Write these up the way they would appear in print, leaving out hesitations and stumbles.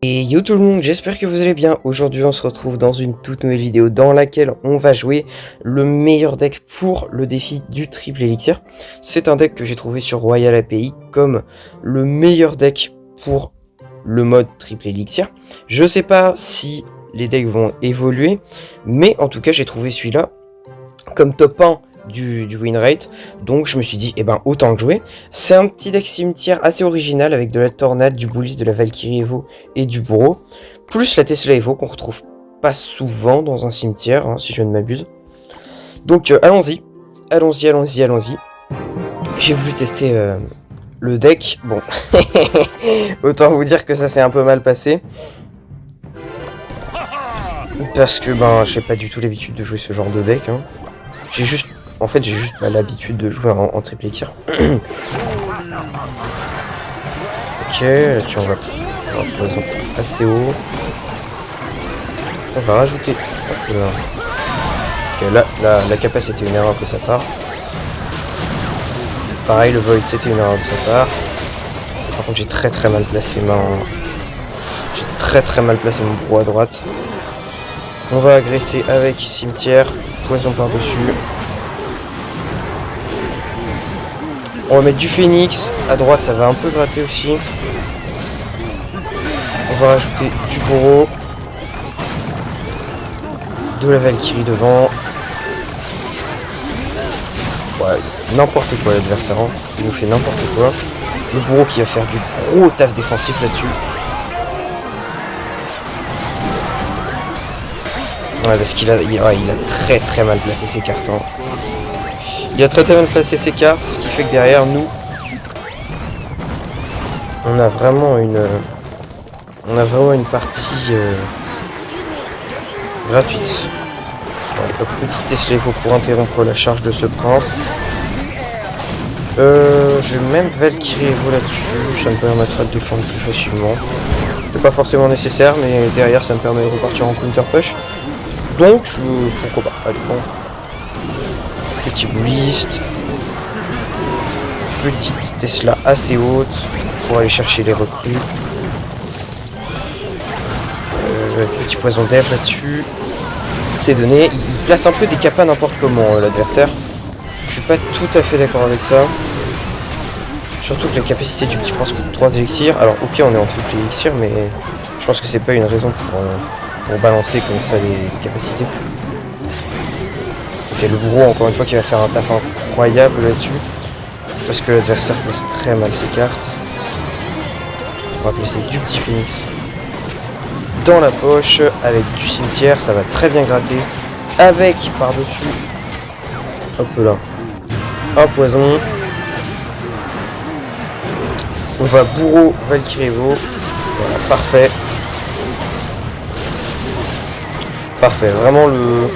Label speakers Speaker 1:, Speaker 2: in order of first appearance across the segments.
Speaker 1: Et yo tout le monde, j'espère que vous allez bien. Aujourd'hui on se retrouve dans une toute nouvelle vidéo dans laquelle on va jouer le meilleur deck pour le défi du triple élixir. C'est un deck que j'ai trouvé sur Royal API comme le meilleur deck pour le mode triple élixir. Je sais pas si les decks vont évoluer, mais en tout cas j'ai trouvé celui-là comme top 1 du win rate, donc je me suis dit autant que jouer. C'est un petit deck cimetière assez original avec de la tornade, du bullis, de la Valkyrie Evo et du bourreau, plus la Tesla Evo qu'on retrouve pas souvent dans un cimetière, si je ne m'abuse. Donc allons-y. J'ai voulu tester le deck. Bon, autant vous dire que ça s'est un peu mal passé. Parce que j'ai pas du tout l'habitude de jouer ce genre de deck. J'ai juste l'habitude de jouer en triple élixir. Ok, là-dessus on va poison assez haut. On va rajouter. Hop là. Ok, là la capacité c'était une erreur de sa part. Pareil, le void c'était une erreur de sa part. Par contre j'ai très mal placé mon bourreau à droite. On va agresser avec cimetière, poison par-dessus. On va mettre du phénix, à droite ça va un peu gratter aussi. On va rajouter du bourreau. De la Valkyrie devant. Ouais, n'importe quoi l'adversaire, il nous fait n'importe quoi. Le bourreau qui va faire du gros taf défensif là-dessus. Ouais, parce qu'il a très mal placé ses cartes. Il a très mal placé ses cartes, ce qui fait que derrière nous, on a vraiment une partie gratuite. Ouais, petit Tesla Evo pour interrompre la charge de ce prince. J'ai même Valkyrie Evo là-dessus, ça me permettra de défendre plus facilement. C'est pas forcément nécessaire, mais derrière ça me permet de repartir en counter push. Donc, pourquoi pas. Allez, bon. Petit bullist. Petite Tesla assez haute pour aller chercher les recrues. Petit poison dev là-dessus. C'est donné. Il place un peu des capas n'importe comment l'adversaire. Je suis pas tout à fait d'accord avec ça. Surtout que la capacité du petit prince coûte 3 élixirs. Alors ok, on est en triple élixir, mais je pense que c'est pas une raison pour balancer comme ça les capacités. Ok, le bourreau encore une fois qui va faire un taf incroyable là-dessus. Parce que l'adversaire place très mal ses cartes. On va placer du petit phénix dans la poche avec du cimetière, ça va très bien gratter. Avec par-dessus, hop là, un poison. On va bourreau Valkyrie Evo. Voilà, parfait. Parfait, vraiment le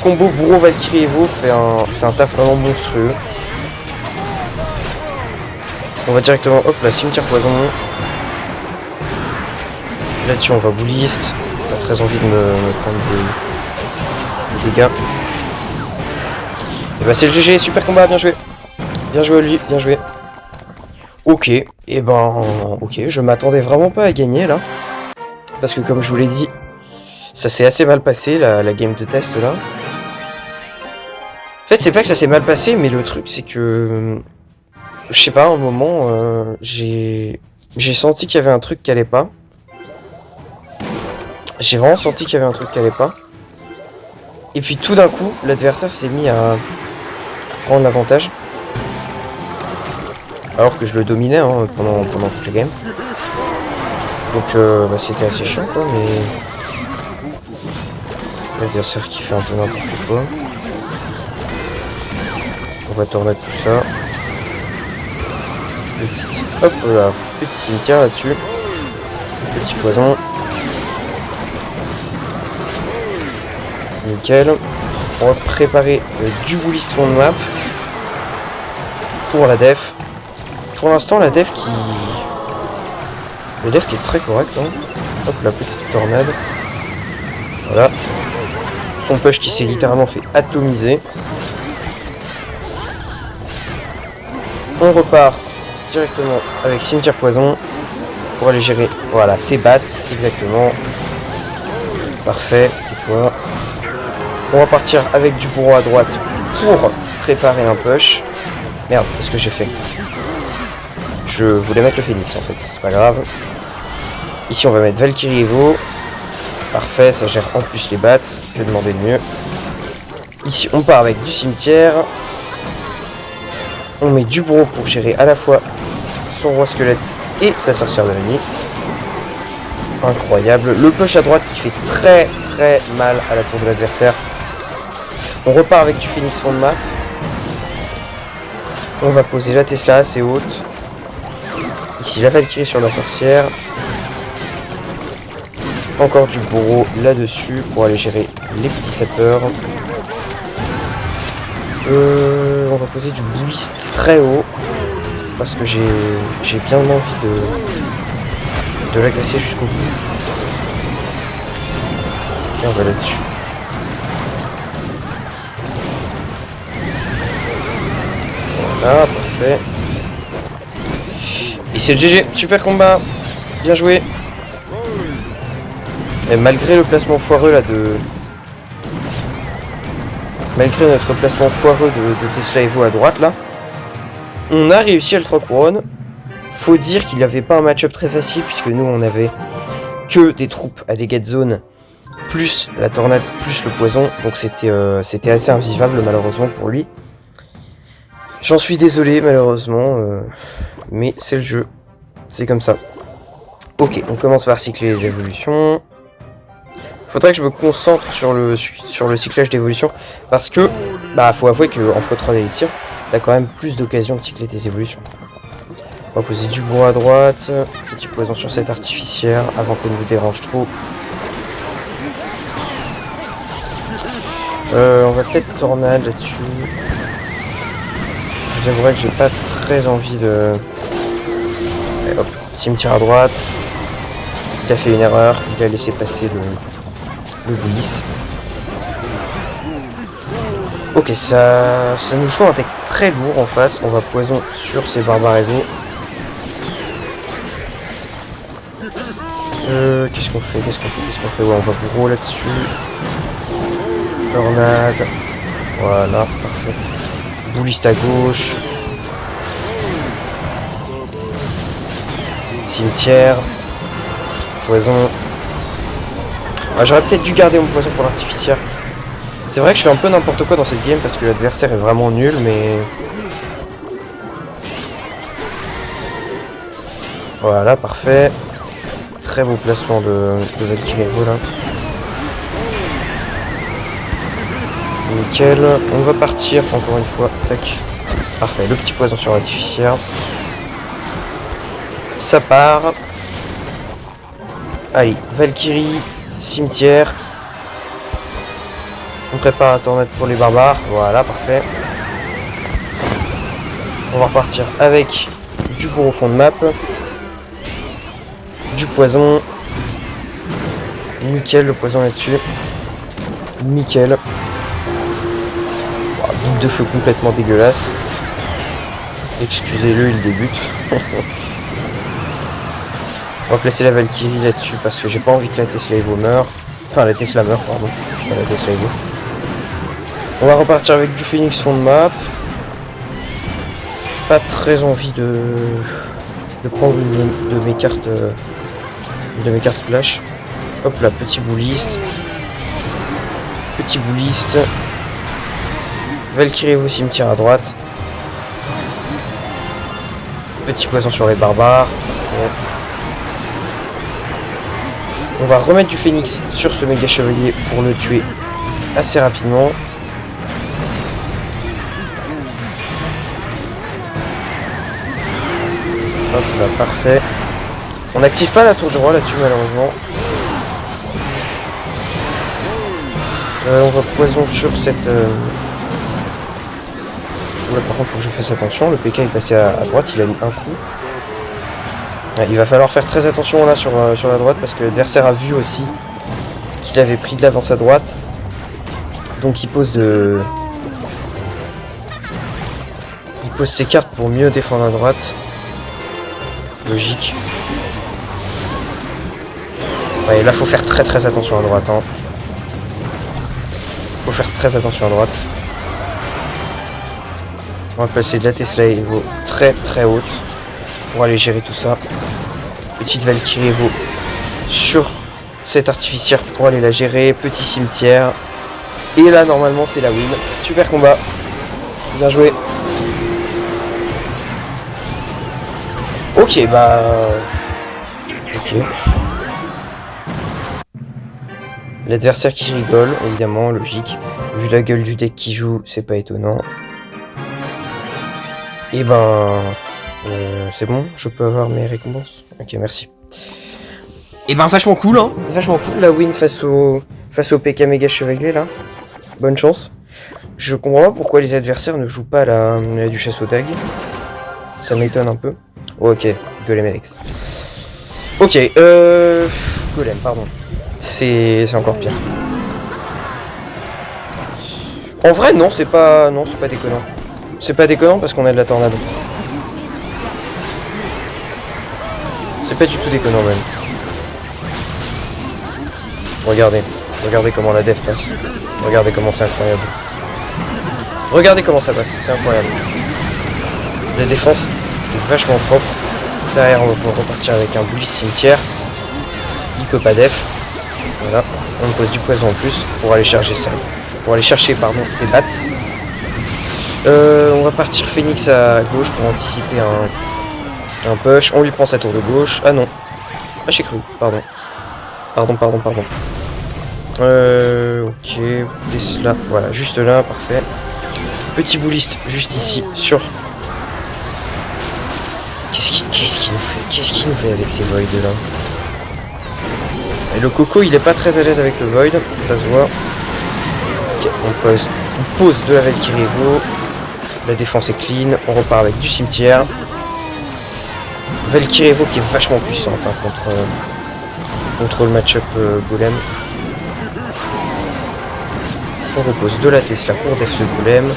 Speaker 1: combo bourreau Valkyrie Evo fait un taf vraiment monstrueux. On va directement, hop là, cimetière poison. Là-dessus on va bullist. Pas très envie de me prendre des dégâts. Et c'est le GG, super combat, bien joué. Bien joué Oli, bien joué. Ok, ok, je m'attendais vraiment pas à gagner là. Parce que comme je vous l'ai dit, ça s'est assez mal passé la game de test là. En fait c'est pas que ça s'est mal passé, mais le truc c'est que je sais pas, à un moment j'ai senti qu'il y avait un truc qui allait pas. J'ai vraiment senti qu'il y avait un truc qui allait pas. Et puis tout d'un coup l'adversaire s'est mis à prendre l'avantage. Alors que je le dominais pendant toute la game. Donc c'était assez chiant quoi, mais l'adversaire qui fait un peu n'importe quoi. On va tourner tout ça. Hop là, petit cimetière là-dessus. Petit poison. Nickel. On va préparer du bullis fond de map. Pour la def. Pour l'instant le def qui est très correct. Hop la petite tornade. Voilà. Son push qui s'est littéralement fait atomiser. On repart directement avec cimetière poison. pour aller gérer. Voilà, c'est bats, exactement. Parfait, et toi. On va partir avec du bourreau à droite pour préparer un push. Merde, qu'est-ce que j'ai fait? Je voulais mettre le phénix en fait, c'est pas grave. Ici on va mettre Valkyrie Evo. Parfait, ça gère en plus les bats, que demander de mieux. Ici on part avec du cimetière. On met du bourreau pour gérer à la fois son roi squelette et sa sorcière de la nuit. Incroyable. Le push à droite qui fait très très mal à la tour de l'adversaire. On repart avec du phénix fond de map. On va poser la Tesla assez haute. Ici la Valkyrie sur la sorcière. Encore du bourreau là-dessus pour aller gérer les petits sapeurs. On va poser du boost très haut. Parce que j'ai bien envie de l'agresser jusqu'au bout. Et on va là-dessus. Voilà, parfait. Et c'est le GG, super combat. Bien joué. Et malgré le placement foireux là malgré notre placement foireux de Tesla Evo à droite là, on a réussi à le 3 couronnes. Faut dire qu'il n'y avait pas un match-up très facile puisque nous on avait que des troupes à dégâts de zone plus la tornade plus le poison, donc c'était assez invivable malheureusement pour lui. J'en suis désolé malheureusement, mais c'est le jeu, c'est comme ça. Ok, on commence par cycler les évolutions. Faudrait que je me concentre sur le cyclage d'évolution parce que bah faut avouer qu'en x3 d'élixir t'as quand même plus d'occasions de cycler tes évolutions. On va poser du bourreau à droite, petit poison sur cette artificière avant qu'elle nous dérange trop. On va peut-être tornade là-dessus. J'avouerais que j'ai pas très envie de... Allez, hop, cimetière à droite. Il a fait une erreur, il a laissé passer le blitz. Ok, ça nous joue un deck très lourd en face. On va poison sur ces barbares égaux. Qu'est-ce qu'on fait? Ouais, on va bourreau là-dessus. Tornade. Voilà, parfait. Bouliste à gauche. Cimetière. Poison. Ah, j'aurais peut-être dû garder mon poison pour l'artificière. C'est vrai que je fais un peu n'importe quoi dans cette game parce que l'adversaire est vraiment nul, mais... Voilà, parfait. Très beau placement de Valkyrie là. Nickel. On va partir encore une fois. Tac. Parfait, le petit poison sur l'artificière. Ça part. Allez, Valkyrie, cimetière. On prépare la tornade pour les barbares. Voilà, parfait. On va repartir avec du bourreau au fond de map. Du poison. Nickel, le poison là-dessus. Nickel. Oh, boucle de feu complètement dégueulasse. Excusez-le, il débute. On va placer la Valkyrie là-dessus parce que j'ai pas envie que la Tesla Evo meure. Enfin, la Tesla meure, pardon. Pas la Tesla Evo. On va repartir avec du Phoenix fond de map. Pas très envie de prendre une de mes cartes splash. Hop là, petit bouliste. Petit bouliste. Valkyrie au cimetière à droite. Petit poison sur les barbares. Parfait. On va remettre du phénix sur ce méga chevalier pour le tuer assez rapidement. Hop là, parfait. On n'active pas la tour du roi là-dessus malheureusement. On va poison sur cette... Ouais, par contre, faut que je fasse attention. Le PK est passé à droite, il a mis un coup. Ouais, il va falloir faire très attention là sur la droite parce que l'adversaire a vu aussi qu'il avait pris de l'avance à droite. Donc il pose ses cartes pour mieux défendre à droite. Logique. Ouais, là, faut faire très attention à droite. Hein. Faut faire très attention à droite. On va passer de la Tesla Evo très haute pour aller gérer tout ça. Petite Valkyrie Evo sur cette artificière pour aller la gérer. Petit cimetière. Et là, normalement, c'est la win. Super combat. Bien joué. Ok, bah... Ok. L'adversaire qui rigole, évidemment, logique. Vu la gueule du deck qui joue, c'est pas étonnant. Et ben... c'est bon, je peux avoir mes récompenses. Ok, merci. Et ben vachement cool, hein. Vachement cool la win face au PK méga chevalier, là. Bonne chance. Je comprends pas pourquoi les adversaires ne jouent pas la duchesse au tag. Ça m'étonne un peu. Oh, ok, Golem Alex. Ok, Golem, pardon. C'est encore pire. En vrai, non, c'est pas déconnant. C'est pas déconnant parce qu'on a de la tornade. C'est pas du tout déconnant, même. Regardez comment la def passe. Regardez comment c'est incroyable. Regardez comment ça passe, c'est incroyable. La défense est vachement propre. Derrière, on va repartir avec un bully cimetière. Il peut pas def. Voilà, on pose du poison en plus pour aller chercher ça. Pour aller chercher, pardon, ses bats. On va partir Phoenix à gauche pour anticiper un push. On lui prend sa tour de gauche. Ah non. Ah, j'ai cru, pardon. Pardon. Ok, Tesla, voilà, juste là, parfait. Petit bouliste juste ici, sur... Qu'est-ce qu'il nous fait avec ces voids là? Et le Coco, il est pas très à l'aise avec le void, ça se voit. Ok, on pose de la Valkyrie Evo. La défense est clean, on repart avec du cimetière. Valkyrie Evo qui est vachement puissante hein, contre le match-up Golem. On repose de la Tesla pour def ce Golem.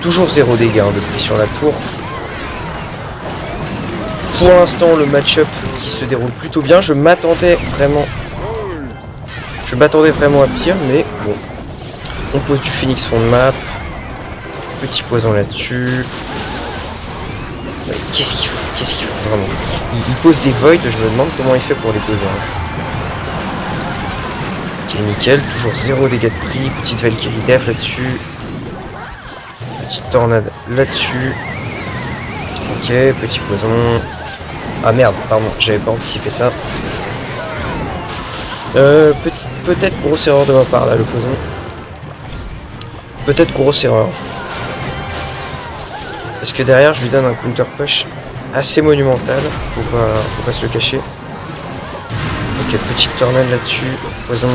Speaker 1: Toujours 0 dégâts de prix sur la tour. Pour l'instant, le match-up qui se déroule plutôt bien. Je m'attendais vraiment à pire, mais bon. On pose du Phoenix fond de map. Petit poison là-dessus. Qu'est-ce qu'il fout vraiment? Il pose des voids, je me demande comment il fait pour les poser. Ok, nickel, toujours 0 dégâts de prix, petite Valkyrie def là-dessus. Petite tornade là-dessus. Ok, petit poison. Ah merde, pardon, j'avais pas anticipé ça. Peut-être grosse erreur de ma part là, le poison. Peut-être grosse erreur. Parce que derrière, je lui donne un counter push assez monumental. Faut pas se le cacher. Ok, petite tornade là-dessus. Poison.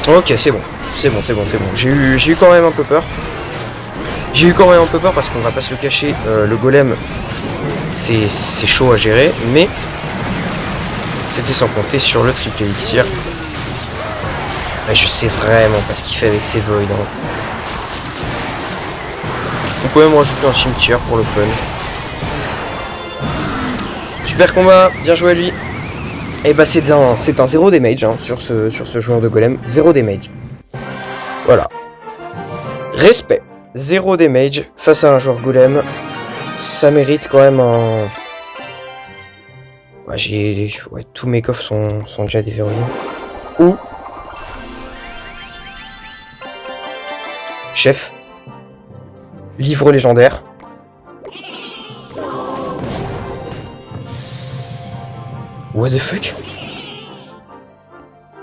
Speaker 1: Ok, c'est bon. J'ai eu quand même un peu peur. Parce qu'on va pas se le cacher. Le golem, c'est chaud à gérer. Mais c'était sans compter sur le triple élixir. Et je sais vraiment pas ce qu'il fait avec ses voids. Hein. On peut même rajouter un cimetière pour le fun. Super combat, bien joué à lui. Et bah c'est un 0 damage hein, sur ce joueur de golem. 0 damage. Voilà. Respect. 0 damage face à un joueur golem. Ça mérite quand même un... Ouais, tous mes coffres sont déjà déverrouillés. Ou... Chef. Livre légendaire. What the fuck?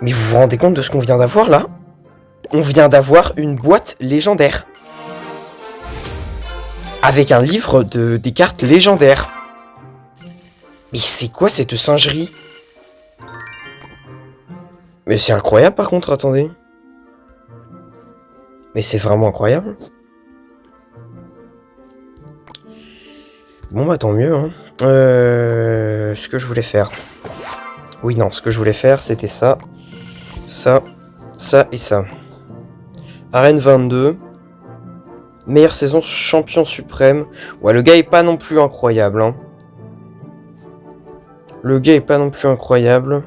Speaker 1: Mais vous vous rendez compte de ce qu'on vient d'avoir là? On vient d'avoir une boîte légendaire. Avec un livre des cartes légendaires. Mais c'est quoi cette singerie? Mais c'est incroyable par contre, attendez. Mais c'est vraiment incroyable. Bon bah tant mieux hein. Ce que je voulais faire. Oui non, ce que je voulais faire c'était ça. Ça et ça. Arène 22. Meilleure saison champion suprême. Ouais le gars est pas non plus incroyable hein. Le gars est pas non plus incroyable.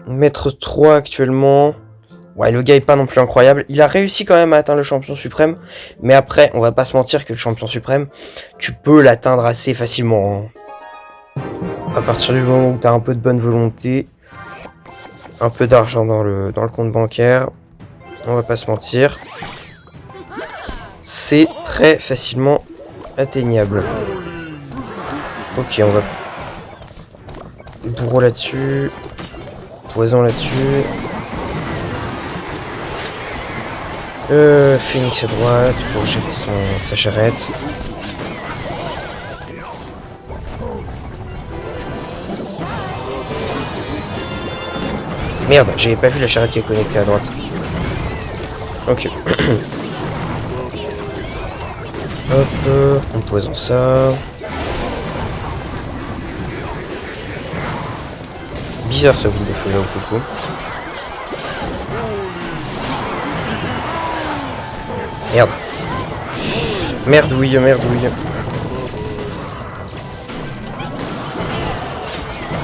Speaker 1: Maître 3 actuellement. Ouais, le gars est pas non plus incroyable. Il a réussi quand même à atteindre le champion suprême. Mais après, on va pas se mentir que le champion suprême, tu peux l'atteindre assez facilement. Hein. À partir du moment où tu as un peu de bonne volonté, un peu d'argent dans le compte bancaire, on va pas se mentir. C'est très facilement atteignable. Ok, on va... Bourreau là-dessus. Poison là-dessus. Phoenix à droite pour gérer sa charrette. Merde, j'avais pas vu la charrette qui est connectée à droite. Ok. Hop, on poison ça. Bizarre ce bout de feu là au coco. Merde. Merdouille, merdouille.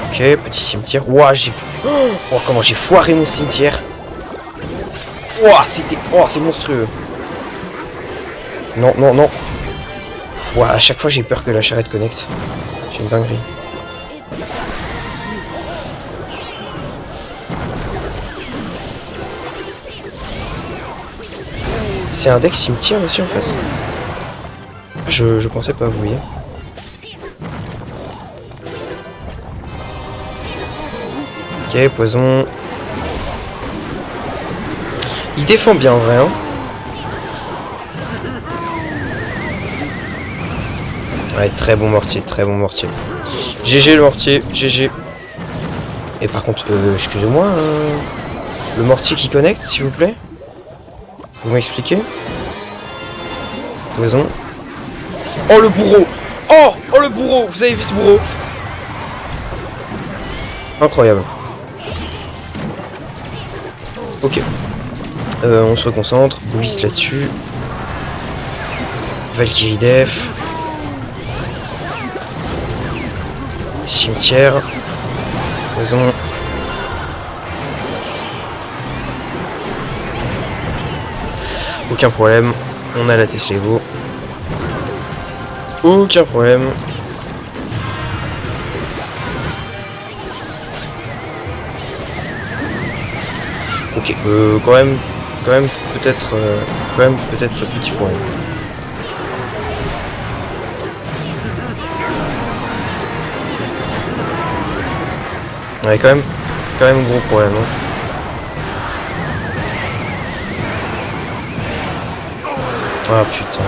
Speaker 1: Ok, petit cimetière. Ouah, j'ai... Oh, comment j'ai foiré mon cimetière. Ouah, c'était... Oh, c'est monstrueux. Non, non, non. Ouah, à chaque fois j'ai peur que la charrette connecte. C'est une dinguerie. C'est un deck cimetière aussi en face. Je pensais pas, vous voyez. Ok, poison. Il défend bien en vrai, hein. Ouais, très bon mortier, très bon mortier. GG le mortier, GG. Et par contre, excusez-moi, le mortier qui connecte, s'il vous plaît. Vous m'expliquez? Poison. Oh le bourreau! Oh! Oh le bourreau! Vous avez vu ce bourreau? Incroyable. Ok. On se reconcentre. Boulis là-dessus. Valkyrie Def. Cimetière. Poison. Aucun problème. On a la Teslevo. Aucun problème. Ok, quand même peut-être le petit problème. Ouais, quand même gros problème. Hein. Ah putain.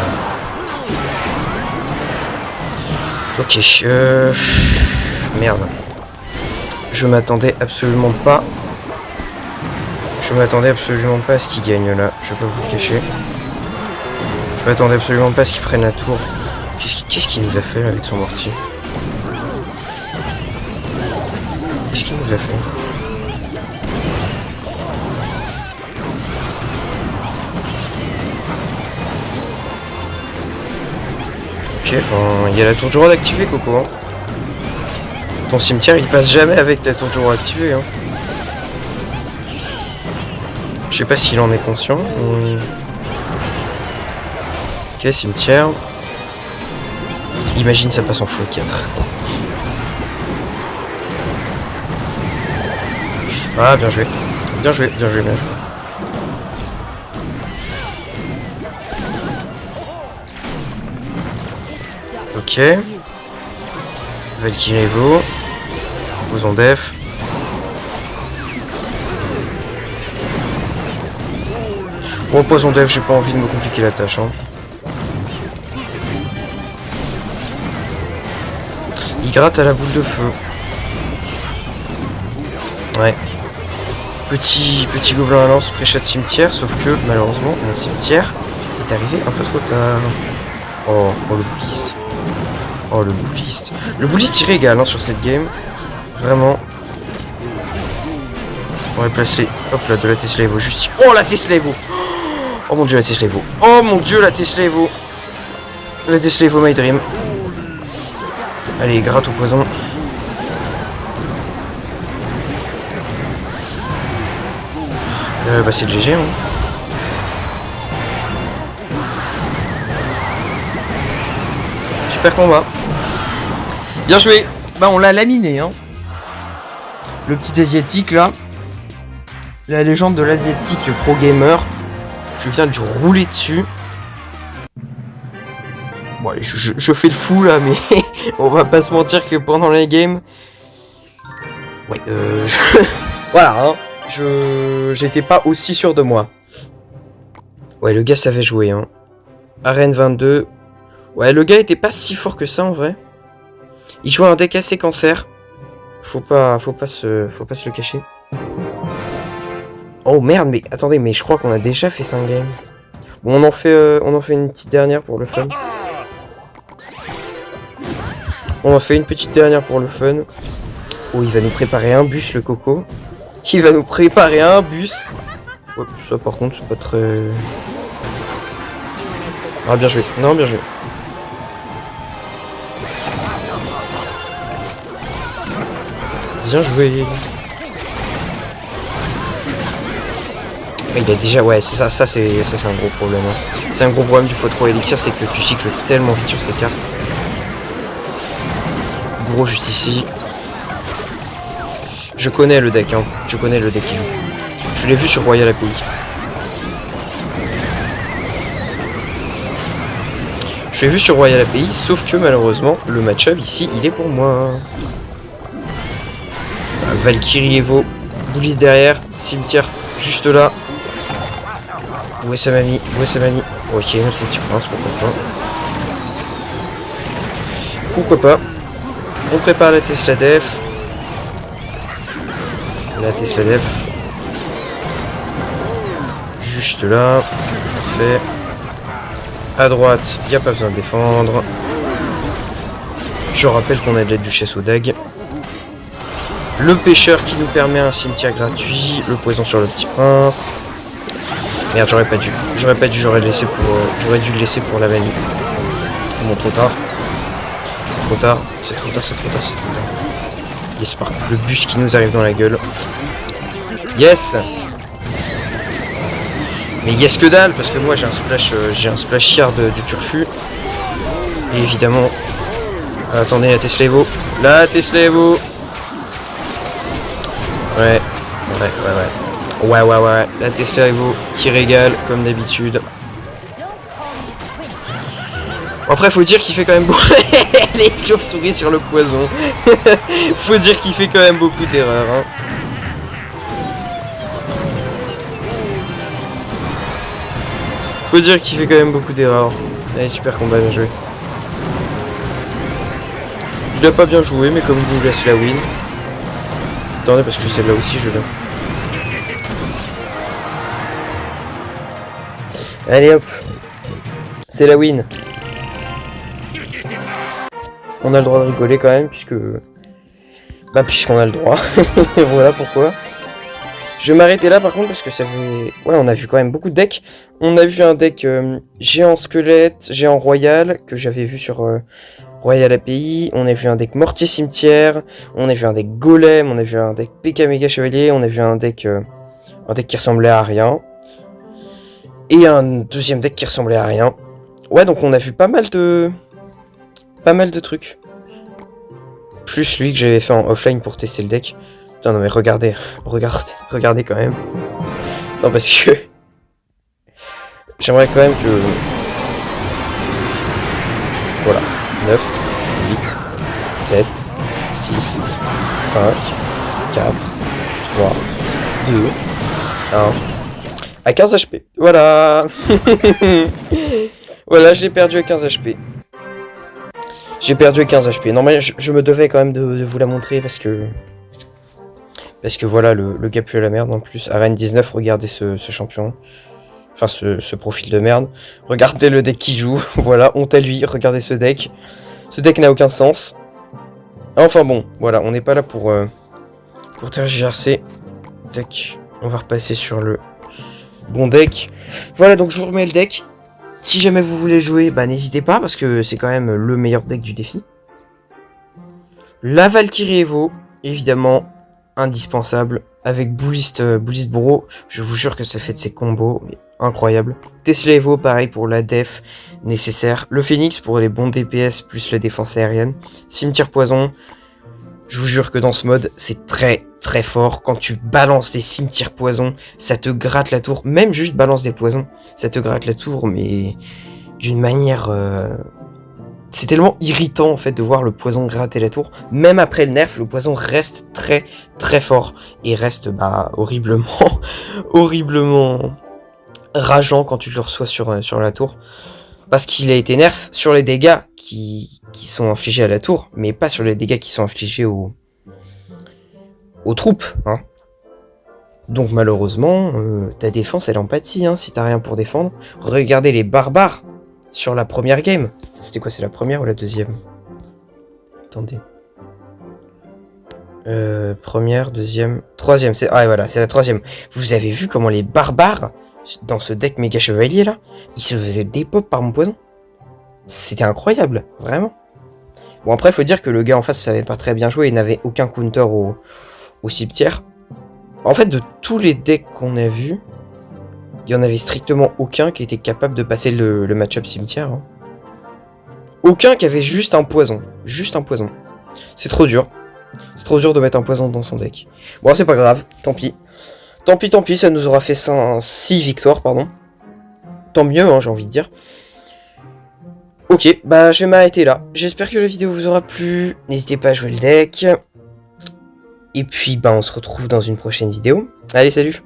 Speaker 1: Ok, merde. Je m'attendais absolument pas. Je m'attendais absolument pas à ce qu'il gagne là, je peux vous le cacher. Je m'attendais absolument pas à ce qu'il prenne la tour. Qu'est-ce qu'il nous a fait là avec son mortier? Qu'est-ce qu'il nous a fait? Ok, enfin, il y a la tour du roi d'activer, Coco. Hein. Ton cimetière, il passe jamais avec la tour du roi activée. Hein. Je sais pas s'il en est conscient, mais... Ok, cimetière. Imagine ça passe en x4. Ah, bien joué. Bien joué, bien joué, bien joué. Ok. Valkyrie Evo. Poison def. Bon, poison def, j'ai pas envie de me compliquer la tâche. Hein. Il gratte à la boule de feu. Ouais. Petit gobelin à lance pré-chat de cimetière, sauf que malheureusement mon cimetière est arrivé un peu trop tard. Oh le bouliste. Oh le bouliste. Le bouliste il régale hein, sur cette game. Vraiment. On va placer hop là de la Tesla Evo juste. Oh la Tesla Evo. Oh mon dieu la Tesla Evo. Oh mon dieu la Tesla Evo. La Tesla Evo My Dream. Allez, gratte au poison. Bah c'est le GG, hein. Super combat. Bien joué. Bah on l'a laminé, hein. Le petit asiatique là. La légende de l'asiatique pro gamer. Je viens de lui rouler dessus. Bon allez, je fais le fou là, mais on va pas se mentir que pendant les games... Ouais, voilà, hein. J'étais pas aussi sûr de moi. Ouais, le gars savait jouer, hein. Arène 22. Ouais, le gars était pas si fort que ça en vrai. Il jouait un deck assez cancer. Faut pas se le cacher. Oh merde, mais attendez, mais je crois qu'on a déjà fait 5 games. Bon, on en fait une petite dernière pour le fun. On en fait une petite dernière pour le fun. Oh, il va nous préparer un bus, le coco. Il va nous préparer un bus. Ouais, ça par contre, c'est pas très... Ah, bien joué. Non, bien joué. Bien joué. Il a déjà... Ouais, c'est ça, c'est un gros problème. Hein. C'est un gros problème du Faux 3 Elixir, c'est que tu cycles tellement vite sur ces cartes. Gros juste ici. Je connais le deck, hein. Je connais le deck qui joue. Je l'ai vu sur Royal API. Je l'ai vu sur Royal API, sauf que malheureusement, le match-up ici, il est pour moi. Valkyrie Evo, Boulis derrière, cimetière juste là. Où est sa mamie? Où est sa mamie? Ok, son petit prince, pourquoi pas. Pourquoi pas. On prépare la Tesla Def. La Tesla Def. Juste là. Parfait. À droite, il n'y a pas besoin de défendre. Je rappelle qu'on a de la duchesse au dag. Le pêcheur qui nous permet un cimetière gratuit. Le poison sur le petit prince. Merde, j'aurais pas dû. J'aurais dû le laisser pour la vanille. Bon, trop tard. C'est trop tard. Yes, par le bus qui nous arrive dans la gueule. Yes. Mais yes que dalle, parce que moi j'ai un splash yard du turfu. Et évidemment... Attendez, la Tesla Evo. La Tesla Evo. Ouais. La Tesla Evo qui régale, comme d'habitude. Après, faut dire qu'il fait quand même beaucoup... Les chauves-souris sur le poison. Faut dire qu'il fait quand même beaucoup d'erreurs, hein. Faut dire qu'il fait quand même beaucoup d'erreurs. Allez, super combat, bien joué. Il a pas bien joué, mais comme il nous laisse la win. Attendez, parce que celle-là aussi, je l'ai. Allez hop. C'est la win. On a le droit de rigoler quand même, puisque... Bah, puisqu'on a le droit. Voilà pourquoi. Je vais m'arrêter là par contre parce que ça fait... Ouais, on a vu quand même beaucoup de decks. On a vu un deck géant squelette, géant royal, que j'avais vu sur Royal API. On a vu un deck mortier cimetière. On a vu un deck golem. On a vu un deck PK méga chevalier. On a vu un deck qui ressemblait à rien. Et un deuxième deck qui ressemblait à rien. Ouais, donc on a vu pas mal de trucs. Plus lui que j'avais fait en offline pour tester le deck. Putain, non mais regardez quand même. Non, parce que... J'aimerais quand même que... Voilà. 9, 8, 7, 6, 5, 4, 3, 2, 1... À 15 HP. Voilà. Voilà, j'ai perdu à 15 HP. J'ai perdu à 15 HP. Normalement, je me devais quand même de vous la montrer parce que voilà, le gars pue à la merde en plus. Arène 19, regardez ce champion. Enfin, ce profil de merde. Regardez le deck qui joue. Voilà, honte à lui. Regardez ce deck. Ce deck n'a aucun sens. Enfin bon, voilà, on n'est pas là pour tergiverser. Deck. On va repasser sur le bon deck. Voilà, donc je vous remets le deck. Si jamais vous voulez jouer, bah n'hésitez pas, parce que c'est quand même le meilleur deck du défi. La Valkyrie Evo, évidemment, indispensable. Avec Bullist Bro, je vous jure que ça fait de ces combos incroyables. Tesla Evo, pareil pour la def nécessaire. Le Phoenix pour les bons DPS plus la défense aérienne. Cimetière Poison, je vous jure que dans ce mode, c'est très très fort. Quand tu balances des cimetières poison, ça te gratte la tour. Même juste balance des poisons, ça te gratte la tour, mais d'une manière... C'est tellement irritant en fait de voir le poison gratter la tour. Même après le nerf, le poison reste très très fort. Et reste horriblement horriblement rageant quand tu le reçois sur la tour. Parce qu'il a été nerf sur les dégâts qui sont infligés à la tour, mais pas sur les dégâts qui sont infligés aux troupes. Hein. Donc malheureusement, ta défense elle en pâtit si t'as rien pour défendre. Regardez les barbares sur la première game. C'était quoi, c'est la première ou la deuxième? Attendez. Première, deuxième, troisième. Ah voilà, c'est la troisième. Vous avez vu comment les barbares, dans ce deck méga chevalier là, ils se faisaient dépop par mon poison. C'était incroyable, vraiment. Bon après, faut dire que le gars en face savait pas très bien jouer, il n'avait aucun counter au cimetière. En fait, de tous les decks qu'on a vus, il y en avait strictement aucun qui était capable de passer le match-up cimetière. Hein. Aucun qui avait juste un poison. Juste un poison. C'est trop dur. C'est trop dur de mettre un poison dans son deck. Bon, c'est pas grave, tant pis. Tant pis, ça nous aura fait 6 victoires, pardon. Tant mieux, j'ai envie de dire. Ok, je vais m'arrêter là. J'espère que la vidéo vous aura plu. N'hésitez pas à jouer le deck. Et puis, on se retrouve dans une prochaine vidéo. Allez, salut!